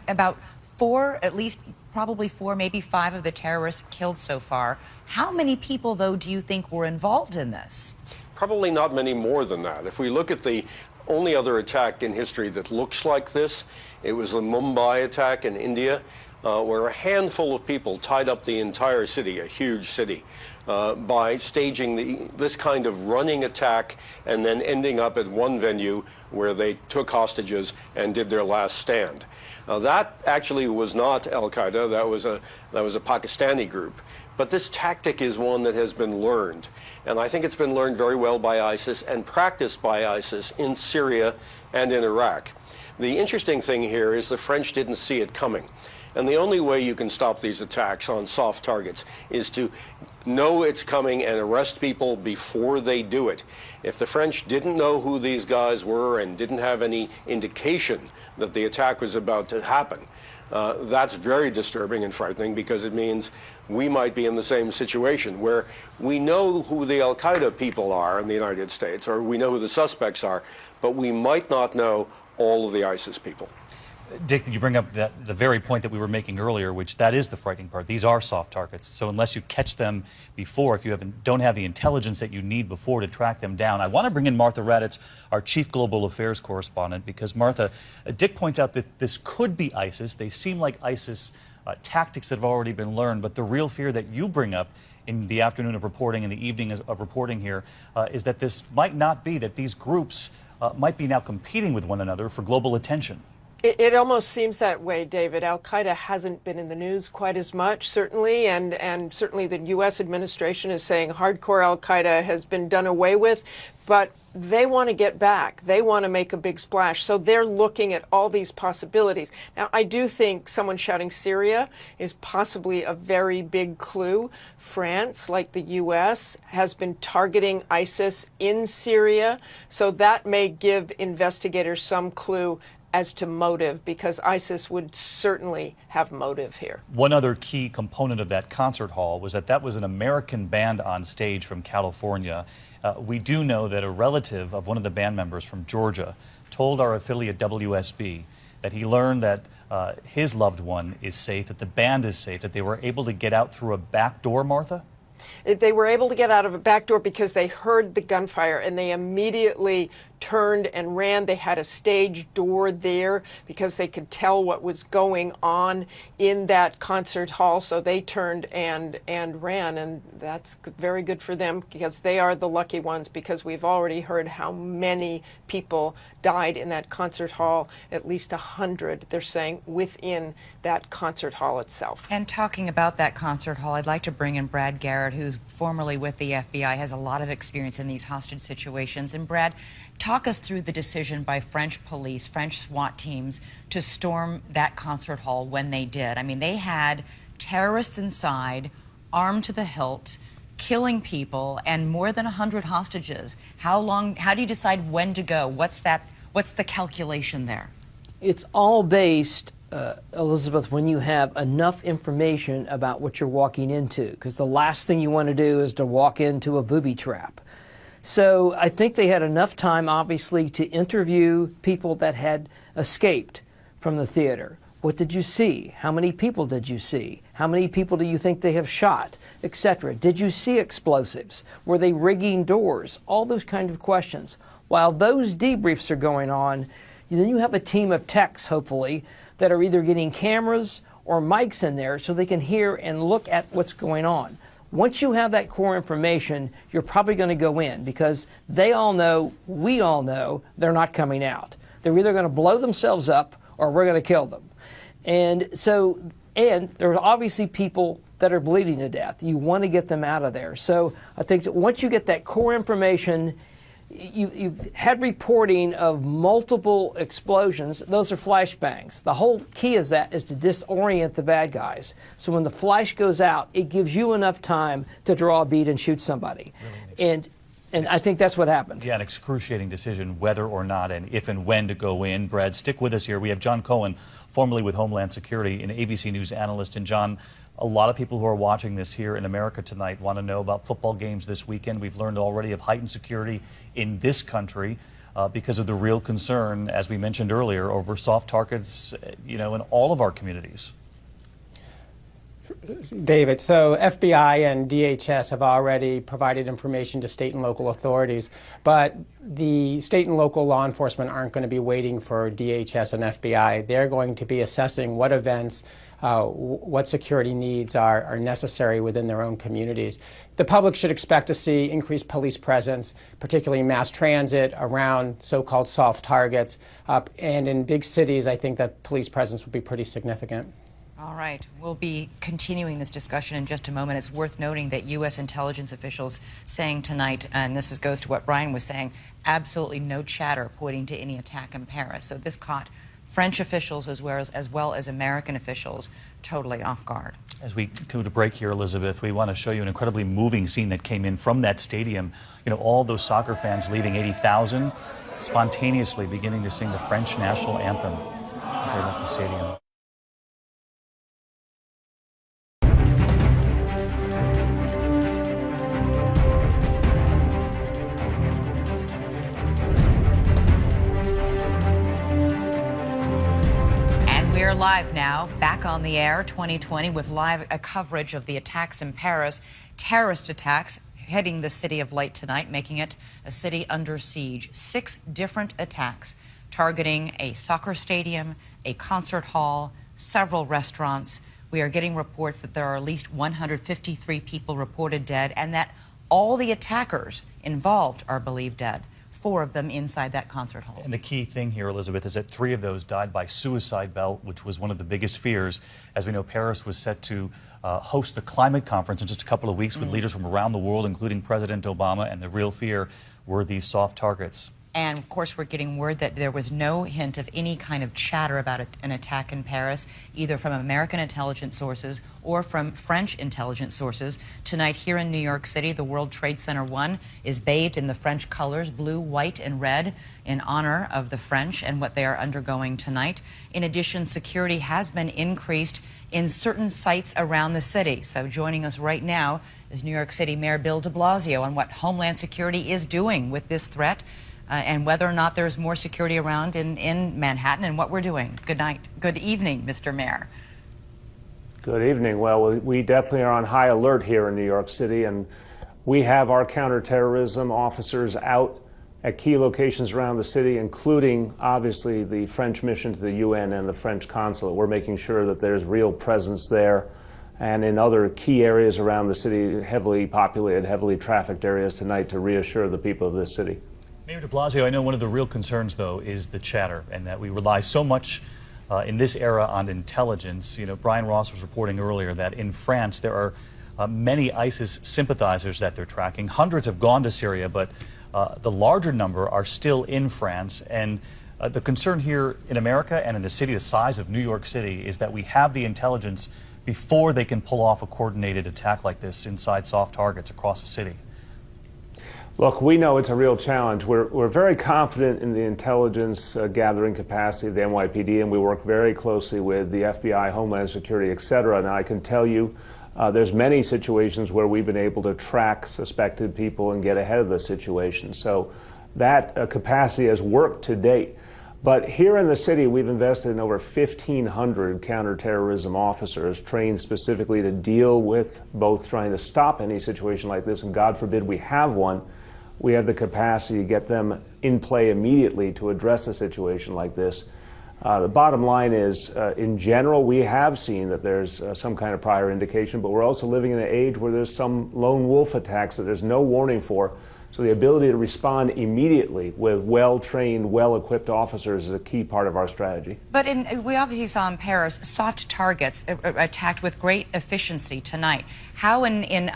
S3: about 4, at least probably 4, maybe 5 of the terrorists killed so far. How many people, though, do you think were involved in this?
S17: Probably not many more than that. If we look at the only other attack in history that looks like this, it was the Mumbai attack in India, where a handful of people tied up the entire city, a huge city, by staging this kind of running attack and then ending up at one venue where they took hostages and did their last stand. That actually was not al-Qaeda, that was a Pakistani group. But this tactic is one that has been learned, and I think it's been learned very well by ISIS and practiced by ISIS in Syria and in Iraq. The interesting thing here is the French didn't see it coming. And the only way you can stop these attacks on soft targets is to know it's coming and arrest people before they do it. If the French didn't know who these guys were and didn't have any indication that the attack was about to happen, that's very disturbing and frightening, because it means we might be in the same situation where we know who the al-Qaeda people are in the United States, or we know who the suspects are, but we might not know all of the ISIS people.
S2: Dick, you bring up the very point that we were making earlier, which that is the frightening part. These are soft targets. So unless you catch them before, if you don't have the intelligence that you need before to track them down. I want to bring in Martha Raddatz, our chief global affairs correspondent, because Martha, Dick points out that this could be ISIS. They seem like ISIS tactics that have already been learned, but the real fear that you bring up in the afternoon of reporting and the evening of reporting here is that this might not be, that these groups might be now competing with one another for global attention.
S18: It almost seems that way, David. Al-Qaeda hasn't been in the news quite as much, certainly, and certainly the U.S. administration is saying hardcore Al-Qaeda has been done away with, but they want to get back. They want to make a big splash. So they're looking at all these possibilities. Now, I do think someone shouting Syria is possibly a very big clue. France, like the U.S., has been targeting ISIS in Syria, so that may give investigators some clue as to motive, because ISIS would certainly have motive here.
S2: One other key component of that concert hall was that was an American band on stage from California. We do know that a relative of one of the band members from Georgia told our affiliate WSB that he learned that his loved one is safe, that the band is safe, that they were able to get out through a back door, Martha?
S18: They were able to get out of a back door because they heard the gunfire and they immediately turned and ran. They had a stage door there because they could tell what was going on in that concert hall. So they turned and ran, and that's very good for them, because they are the lucky ones, because we've already heard how many people died in that concert hall, at least 100, they're saying, within that concert hall itself.
S3: And talking about that concert hall, I'd like to bring in Brad Garrett, who's formerly with the FBI, has a lot of experience in these hostage situations. And Brad, talk us through the decision by French police, French SWAT teams, to storm that concert hall when they did. I mean, they had terrorists inside, armed to the hilt, killing people, and more than 100 hostages. How do you decide when to go? What's the calculation there?
S19: It's all based, Elizabeth, when you have enough information about what you're walking into, because the last thing you want to do is to walk into a booby trap. So I think they had enough time, obviously, to interview people that had escaped from the theater. What did you see? How many people did you see? How many people do you think they have shot, etc.? Did you see explosives? Were they rigging doors? All those kind of questions. While those debriefs are going on, then you have a team of techs, hopefully, that are either getting cameras or mics in there so they can hear and look at what's going on. Once you have that core information, you're probably going to go in, because they all know, we all know, they're not coming out. They're either going to blow themselves up or we're going to kill them. And there are obviously people that are bleeding to death. You want to get them out of there. So I think that once you get that core information, you've had reporting of multiple explosions. Those are flashbangs. The whole key is to disorient the bad guys. So when the flash goes out, it gives you enough time to draw a bead and shoot somebody. Really and I think that's what happened.
S2: Yeah, an excruciating decision whether or not and if and when to go in. Brad, stick with us here. We have John Cohen, formerly with Homeland Security, an ABC News analyst. And John, a lot of people who are watching this here in America tonight want to know about football games this weekend. We've learned already of heightened security in this country because of the real concern, as we mentioned earlier, over soft targets, in all of our communities.
S15: David, so FBI and DHS have already provided information to state and local authorities, but the state and local law enforcement aren't going to be waiting for DHS and FBI. They're going to be assessing what events, what security needs are necessary within their own communities. The public should expect to see increased police presence, particularly mass transit around so-called soft targets. And in big cities, I think that police presence will be pretty significant.
S3: All right. We'll be continuing this discussion in just a moment. It's worth noting that U.S. intelligence officials saying tonight, and this goes to what Brian was saying, absolutely no chatter pointing to any attack in Paris. So this caught French officials as well as American officials totally off guard. As we go to break here, Elizabeth, we want to show you an incredibly moving scene that came in from that stadium. All those soccer fans leaving 80,000 spontaneously beginning to sing the French national anthem as they left the stadium. We're live now, back on the air, 2020, with live coverage of the attacks in Paris, terrorist attacks hitting the city of late tonight, making it a city under siege. 6 different attacks targeting a soccer stadium, a concert hall, several restaurants. We are getting reports that there are at least 153 people reported dead and that all the attackers involved are believed dead. 4 of them inside that concert hall. And the key thing here, Elizabeth, is that 3 of those died by suicide belt, which was one of the biggest fears. As we know, Paris was set to host the climate conference in just a couple of weeks with leaders from around the world, including President Obama, and the real fear were these soft targets. And, of course, we're getting word that there was no hint of any kind of chatter about an attack in Paris, either from American intelligence sources or from French intelligence sources. Tonight here in New York City, the World Trade Center 1 is bathed in the French colors, blue, white, and red, in honor of the French and what they are undergoing tonight. In addition, security has been increased in certain sites around the city. So joining us right now is New York City Mayor Bill de Blasio on what Homeland Security is doing with this threat. And whether or not there's more security around in Manhattan and what we're doing. Good night. Good evening, Mr. Mayor.
S20: Good evening. Well, we definitely are on high alert here in New York City, and we have our counterterrorism officers out at key locations around the city, including, obviously, the French mission to the UN and the French consulate. We're making sure that there's real presence there and in other key areas around the city, heavily populated, heavily trafficked areas tonight to reassure the people of this city.
S2: Mayor de Blasio, I know one of the real concerns, though, is the chatter and that we rely so much in this era on intelligence. Brian Ross was reporting earlier that in France there are many ISIS sympathizers that they're tracking. Hundreds have gone to Syria, but the larger number are still in France. And the concern here in America and in the city the size of New York City is that we have the intelligence before they can pull off a coordinated attack like this inside soft targets across the city.
S20: Look, we know it's a real challenge. We're very confident in the intelligence gathering capacity of the NYPD, and we work very closely with the FBI, Homeland Security, et cetera. And I can tell you there's many situations where we've been able to track suspected people and get ahead of the situation. So that capacity has worked to date. But here in the city, we've invested in over 1,500 counterterrorism officers trained specifically to deal with both trying to stop any situation like this, and God forbid we have one, we have the capacity to get them in play immediately to address a situation like this. The bottom line is, in general, we have seen that there's some kind of prior indication, but we're also living in an age where there's some lone wolf attacks that there's no warning for. So the ability to respond immediately with well-trained, well-equipped officers is a key part of our strategy.
S3: But we obviously saw in Paris soft targets attacked with great efficiency tonight. How in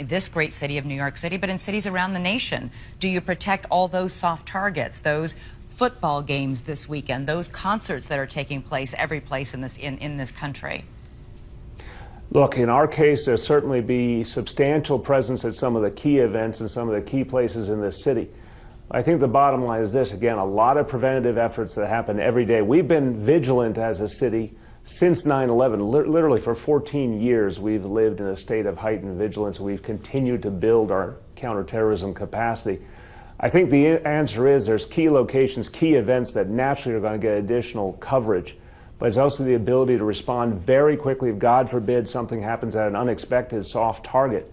S3: this great city of New York City, but in cities around the nation, do you protect all those soft targets, those football games this weekend, those concerts that are taking place every place in this country?
S20: Look, in our case, there'll certainly be substantial presence at some of the key events and some of the key places in this city. I think the bottom line is this, again, a lot of preventative efforts that happen every day. We've been vigilant as a city since 9/11. Literally for 14 years, we've lived in a state of heightened vigilance. We've continued to build our counterterrorism capacity. I think the answer is there's key locations, key events that naturally are going to get additional coverage. But it's also the ability to respond very quickly if, God forbid, something happens at an unexpected soft target.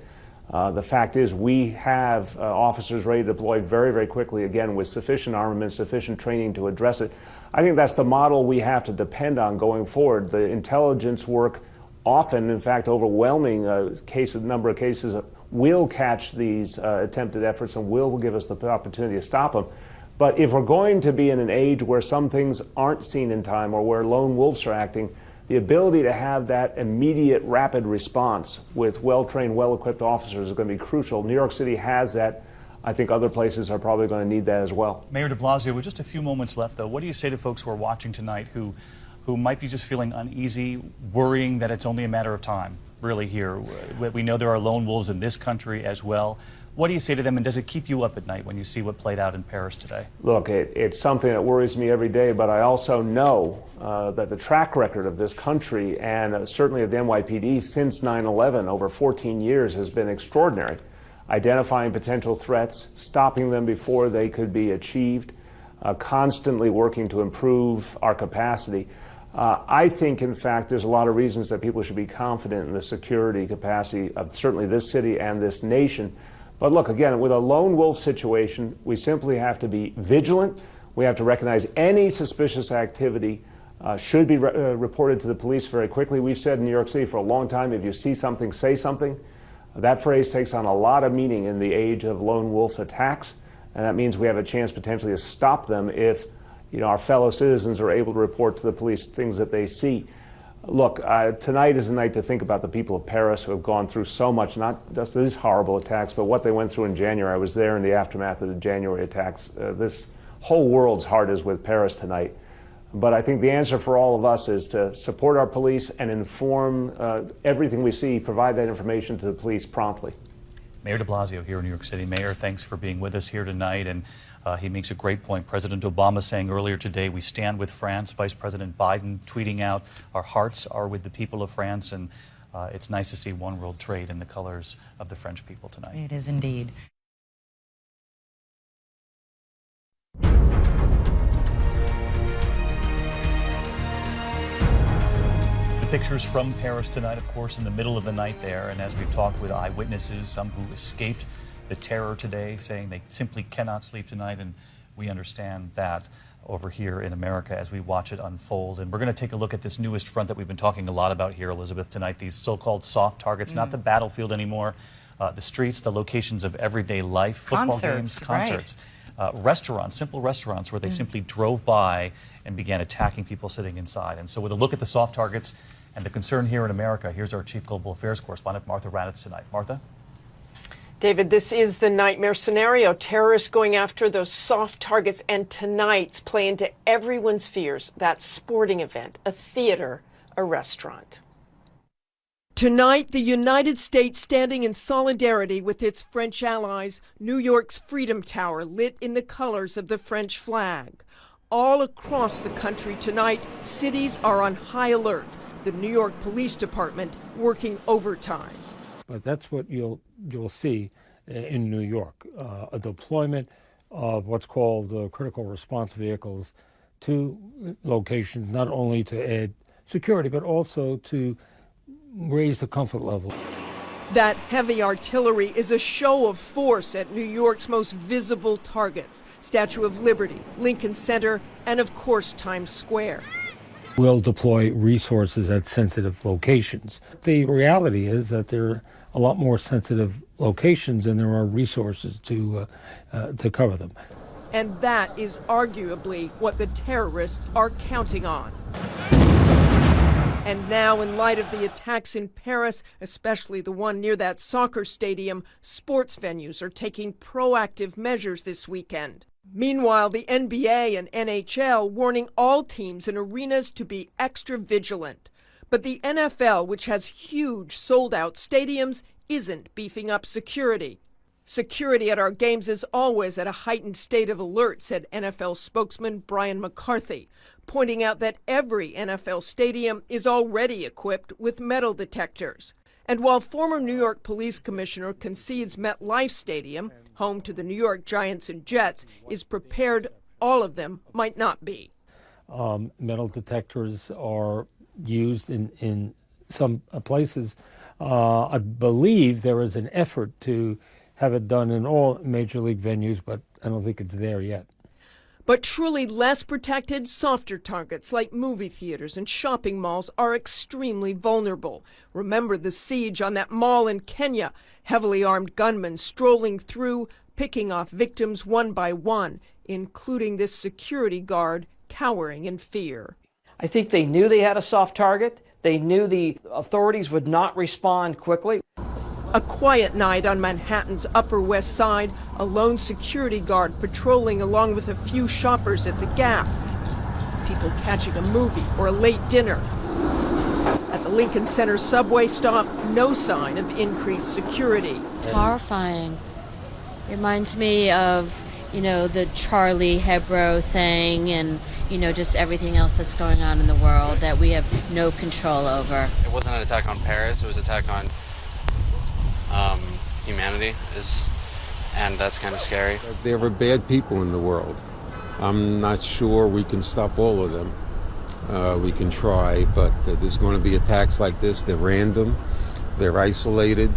S20: The fact is we have officers ready to deploy very, very quickly, again, with sufficient armament, sufficient training to address it. I think that's the model we have to depend on going forward. The intelligence work often, in fact, overwhelming number of cases, will catch these attempted efforts and will give us the opportunity to stop them. But if we're going to be in an age where some things aren't seen in time or where lone wolves are acting, the ability to have that immediate, rapid response with well-trained, well-equipped officers is going to be crucial. New York City has that. I think other places are probably going to need that as well.
S2: Mayor de Blasio, with just a few moments left, though, what do you say to folks who are watching tonight who might be just feeling uneasy, worrying that it's only a matter of time, really, here? We know there are lone wolves in this country as well. What do you say to them, and does it keep you up at night when you see what played out in Paris today?
S20: Look, it's something that worries me every day, but I also know that the track record of this country and certainly of the NYPD since 9/11, over 14 years, has been extraordinary. Identifying potential threats, stopping them before they could be achieved, constantly working to improve our capacity. I think, in fact, there's a lot of reasons that people should be confident in the security capacity of certainly this city and this nation. But look, again, with a lone wolf situation, we simply have to be vigilant. We have to recognize any suspicious activity should be reported to the police very quickly. We've said in New York City for a long time, if you see something, say something. That phrase takes on a lot of meaning in the age of lone wolf attacks, and that means we have a chance potentially to stop them if our fellow citizens are able to report to the police things that they see. Look, tonight is a night to think about the people of Paris who have gone through so much, not just these horrible attacks, but what they went through in January. I was there in the aftermath of the January attacks. This whole world's heart is with Paris tonight. But I think the answer for all of us is to support our police and inform everything we see, provide that information to the police promptly.
S2: Mayor de Blasio here in New York City. Mayor, thanks for being with us here tonight. And he makes a great point. President Obama saying earlier today, we stand with France. Vice President Biden tweeting out, our hearts are with the people of France. And it's nice to see one world trade in the colors of the French people tonight.
S3: It is indeed.
S2: Pictures from Paris tonight, of course, in the middle of the night there. And as we've talked with eyewitnesses, some who escaped the terror today, saying they simply cannot sleep tonight. And we understand that over here in America as we watch it unfold. And we're going to take a look at this newest front that we've been talking a lot about here, Elizabeth, tonight, these so-called soft targets, not the battlefield anymore, the streets, the locations of everyday life, football games, concerts. Right. Restaurants, simple restaurants where they simply drove by and began attacking people sitting inside. And so with a look at the soft targets and the concern here in America, here's our Chief Global Affairs correspondent, Martha Raddatz, tonight. Martha?
S18: David, this is the nightmare scenario. Terrorists going after those soft targets, and tonight's play into everyone's fears. That sporting event, a theater, a restaurant.
S21: Tonight, the United States standing in solidarity with its French allies, New York's Freedom Tower lit in the colors of the French flag. All across the country tonight, cities are on high alert. The New York Police Department working overtime.
S22: But that's what you'll see in New York, a deployment of what's called critical response vehicles to locations, not only to add security, but also to raise the comfort level.
S21: That heavy artillery is a show of force at New York's most visible targets, Statue of Liberty, Lincoln Center, and of course Times Square.
S22: We'll deploy resources at sensitive locations. The reality is that there a lot more sensitive locations, and there are resources to cover them.
S21: And that is arguably what the terrorists are counting on. And now, in light of the attacks in Paris, especially the one near that soccer stadium, sports venues are taking proactive measures this weekend. Meanwhile, the NBA and NHL warning all teams and arenas to be extra vigilant. But the NFL, which has huge sold-out stadiums, isn't beefing up security. Security at our games is always at a heightened state of alert, said NFL spokesman Brian McCarthy, pointing out that every NFL stadium is already equipped with metal detectors. And while former New York Police Commissioner concedes MetLife Stadium, home to the New York Giants and Jets, is prepared, all of them might not be.
S22: Metal detectors are used in some places. I believe there is an effort to have it done in all major league venues, but I don't think it's there yet.
S21: But truly less protected, softer targets like movie theaters and shopping malls are extremely vulnerable. Remember the siege on that mall in Kenya? Heavily armed gunmen strolling through, picking off victims one by one, including this security guard cowering in fear.
S19: I think they knew they had a soft target. They knew the authorities would not respond quickly.
S21: A quiet night on Manhattan's Upper West Side, a lone security guard patrolling along with a few shoppers at the Gap. People catching a movie or a late dinner. At the Lincoln Center subway stop, no sign of increased security.
S5: It's horrifying. It reminds me of, the Charlie Hebdo thing and, just everything else that's going on in the world that we have no control over.
S6: It wasn't an attack on Paris, it was an attack on humanity, and that's kind of scary.
S23: There are bad people in the world. I'm not sure we can stop all of them. We can try, but there's going to be attacks like this. They're random, they're isolated.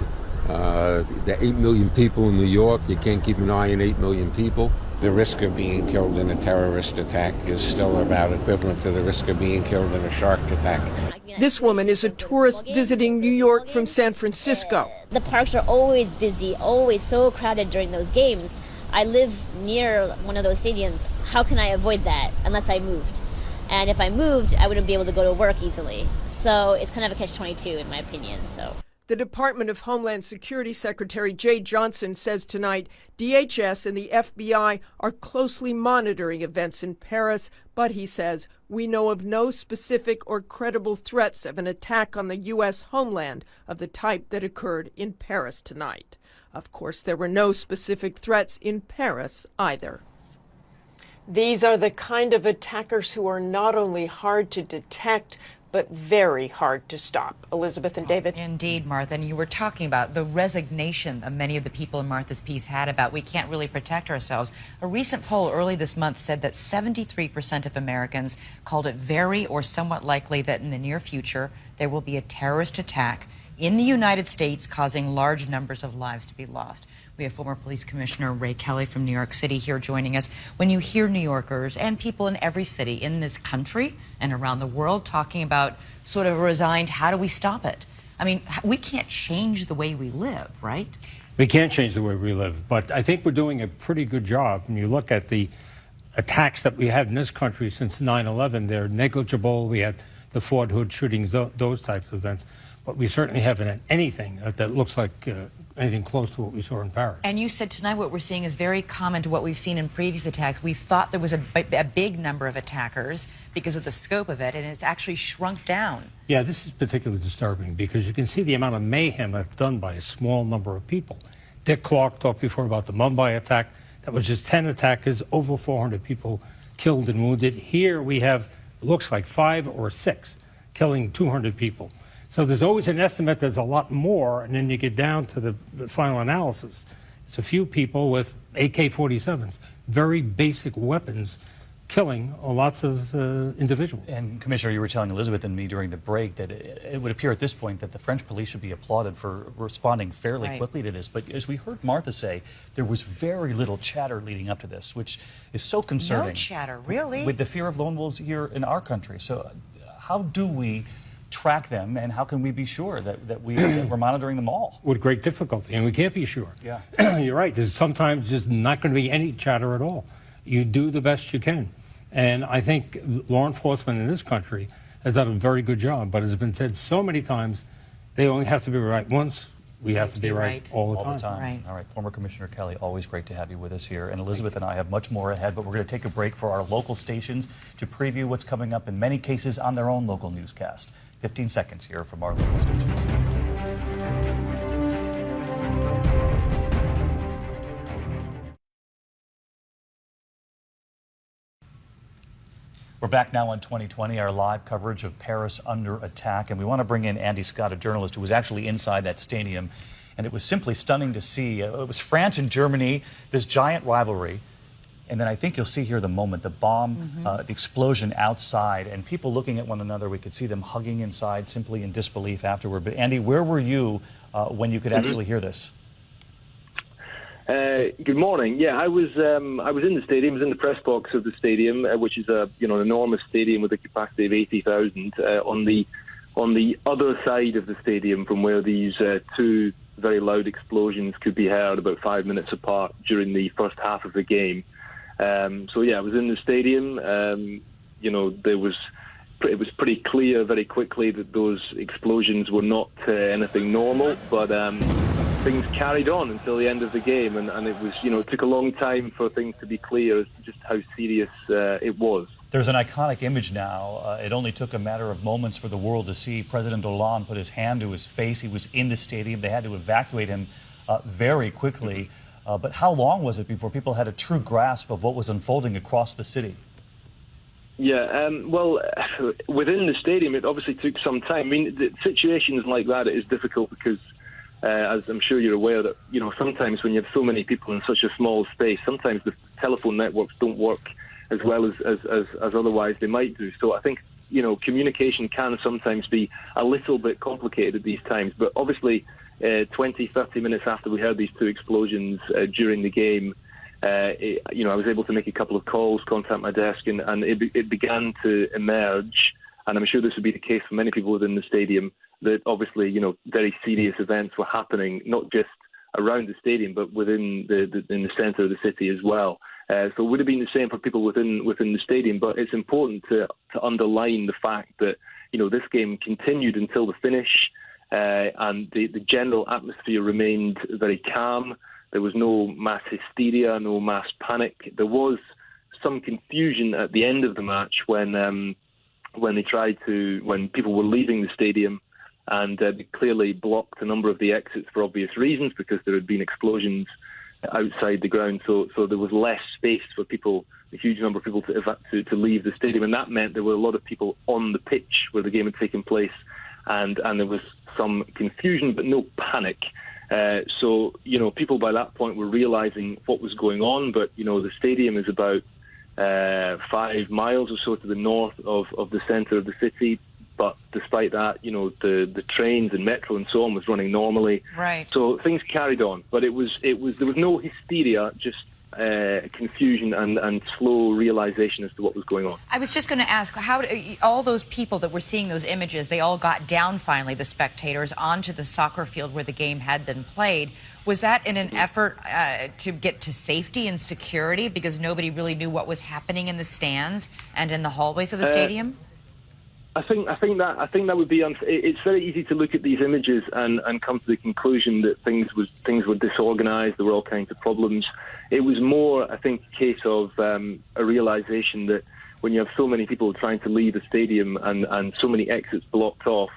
S23: There are 8 million people in New York. You can't keep an eye on 8 million people.
S24: The risk of being killed in a terrorist attack is still about equivalent to the risk of being killed in a shark attack.
S21: This woman is a tourist visiting New York from San Francisco.
S25: The parks are always busy, always so crowded during those games. I live near one of those stadiums. How can I avoid that unless I moved? And if I moved, I wouldn't be able to go to work easily. So it's kind of a catch-22 in my opinion.
S21: The Department of Homeland Security Secretary Jay Johnson says tonight DHS and the FBI are closely monitoring events in Paris, but he says, we know of no specific or credible threats of an attack on the U.S. homeland of the type that occurred in Paris tonight. Of course, there were no specific threats in Paris either.
S18: These are the kind of attackers who are not only hard to detect, but very hard to stop. Elizabeth and David.
S3: Indeed, Martha. And you were talking about the resignation that many of the people in Martha's piece had about we can't really protect ourselves. A recent poll early this month said that 73% of Americans called it very or somewhat likely that in the near future there will be a terrorist attack in the United States causing large numbers of lives to be lost. We have former Police Commissioner Ray Kelly from New York City here joining us. When you hear New Yorkers and people in every city in this country and around the world talking about sort of resigned, how do we stop it? I mean, we can't change the way we live, right?
S22: We can't change the way we live, but I think we're doing a pretty good job. When you look at the attacks that we had in this country since 9/11, they're negligible. We had the Fort Hood shootings, those types of events. But we certainly haven't had anything that looks like anything close to what we saw in Paris.
S3: And you said tonight what we're seeing is very common to what we've seen in previous attacks. We thought there was a big number of attackers because of the scope of it, and it's actually shrunk down.
S22: Yeah, this is particularly disturbing because you can see the amount of mayhem that's done by a small number of people. Dick Clark talked before about the Mumbai attack. That was just 10 attackers, over 400 people killed and wounded. Here we have, it looks like 5 or 6 killing 200 people. So there's always an estimate there's a lot more, and then you get down to the final analysis. It's a few people with AK-47s, very basic weapons, killing lots of individuals.
S2: And Commissioner, you were telling Elizabeth and me during the break that it would appear at this point that the French police should be applauded for responding fairly quickly to this. But as we heard Martha say, there was very little chatter leading up to this, which is so concerning.
S3: No chatter, really?
S2: With the fear of lone wolves here in our country. So how do we track them, and how can we be sure that we're monitoring them all?
S22: With great difficulty, and we can't be sure.
S2: Yeah.
S22: You're right. There's sometimes just not going to be any chatter at all. You do the best you can. And I think law enforcement in this country has done a very good job, but as has been said so many times, they only have to be right once. We have to be right all the time.
S3: Right.
S2: All right, former Commissioner Kelly, always great to have you with us here. And Elizabeth and I have much more ahead, but we're going to take a break for our local stations to preview what's coming up in many cases on their own local newscast. 15 seconds here from our local stations. We're back now on 2020, our live coverage of Paris under attack, and we want to bring in Andy Scott, a journalist who was actually inside that stadium, and it was simply stunning to see. It was France and Germany, this giant rivalry, and then I think you'll see here the moment, the bomb, the explosion outside, and people looking at one another. We could see them hugging inside simply in disbelief afterward. But Andy, where were you when you could actually hear this?
S4: Good morning. Yeah, I was in the stadium. I was in the press box of the stadium, which is an enormous stadium with a capacity of 80,000. On the other side of the stadium, from where these two very loud explosions could be heard about 5 minutes apart during the first half of the game. So yeah, I was in the stadium. It was pretty clear very quickly that those explosions were not anything normal, but things carried on until the end of the game, and it was, it took a long time for things to be clear as to just how serious it was.
S2: There's an iconic image now. It only took a matter of moments for the world to see President Hollande put his hand to his face. He was in the stadium. They had to evacuate him very quickly. But how long was it before people had a true grasp of what was unfolding across the city?
S4: Yeah, well, within the stadium, it obviously took some time. I mean, the situations like that, it is difficult because as I'm sure you're aware that, sometimes when you have so many people in such a small space, sometimes the telephone networks don't work as well as otherwise they might do. So I think, communication can sometimes be a little bit complicated at these times. But obviously, 20, 30 minutes after we heard these two explosions during the game, I was able to make a couple of calls, contact my desk, and it began to emerge, and I'm sure this would be the case for many people within the stadium, that obviously, very serious events were happening, not just around the stadium, but within in the centre of the city as well. So it would have been the same for people within the stadium, but it's important to underline the fact that, this game continued until the finish, and the general atmosphere remained very calm. There was no mass hysteria, no mass panic. There was some confusion at the end of the match when people were leaving the stadium, and they clearly blocked a number of the exits for obvious reasons because there had been explosions outside the ground. So there was less space for people, a huge number of people to leave the stadium, and that meant there were a lot of people on the pitch where the game had taken place, and there was some confusion but no panic. So people by that point were realizing what was going on, but the stadium is about 5 miles or so to the north of the center of the city. But despite that, the trains and metro and so on was running normally.
S3: Right.
S4: So things carried on, but there was no hysteria, just confusion and slow realization as to what was going on.
S3: I was just going to ask, how all those people that were seeing those images, they all got down finally, the spectators, onto the soccer field where the game had been played. Was that in an effort to get to safety and security because nobody really knew what was happening in the stands and in the hallways of the stadium?
S4: I think that would be it's very easy to look at these images and come to the conclusion that things were disorganized. There were all kinds of problems. It was more, I think, a case of a realization that when you have so many people trying to leave the stadium and so many exits blocked off,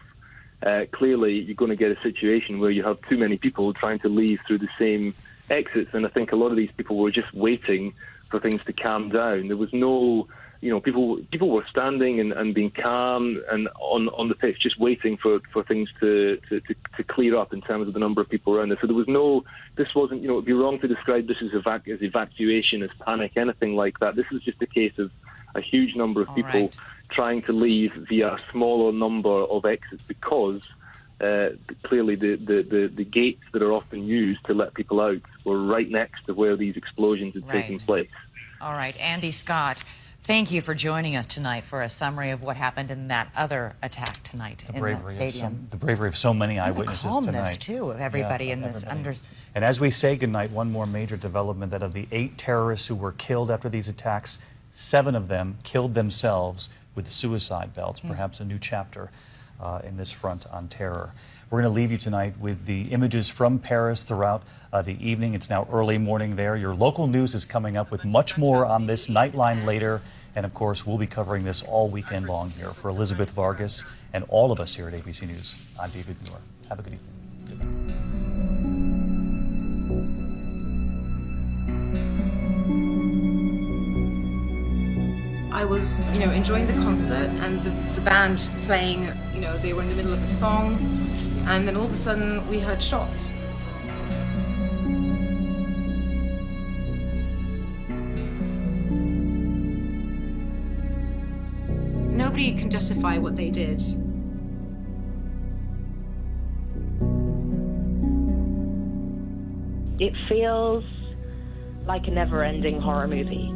S4: clearly you're going to get a situation where you have too many people trying to leave through the same exits. And I think a lot of these people were just waiting for things to calm down. There was no... people were standing and being calm and on the pitch, just waiting for things to clear up in terms of the number of people around there. So there was this wasn't, it would be wrong to describe this as evacuation, as panic, anything like that. This is just a case of a huge number of people trying to leave via a smaller number of exits because clearly the gates that are often used to let people out were right next to where these explosions had taken place.
S3: All right, Andy Scott, Thank you for joining us tonight for a summary of what happened in that other attack tonight in that stadium.
S2: The bravery of so many eyewitnesses
S3: the calmness,
S2: tonight.
S3: too, of everybody in this.
S2: And as we say goodnight, one more major development, that of the 8 terrorists who were killed after these attacks, 7 of them killed themselves with suicide belts, perhaps a new chapter in this front on terror. We're going to leave you tonight with the images from Paris throughout the evening. It's now early morning there. Your local news is coming up with much more on this Nightline later. And of course, we'll be covering this all weekend long here. For Elizabeth Vargas and all of us here at ABC News, I'm David Muir. Have a good evening.
S8: I was, enjoying the concert and the band playing, they were in the middle of a song, and then all of a sudden we heard shots. Nobody can justify what they did.
S1: It feels like a never-ending horror movie.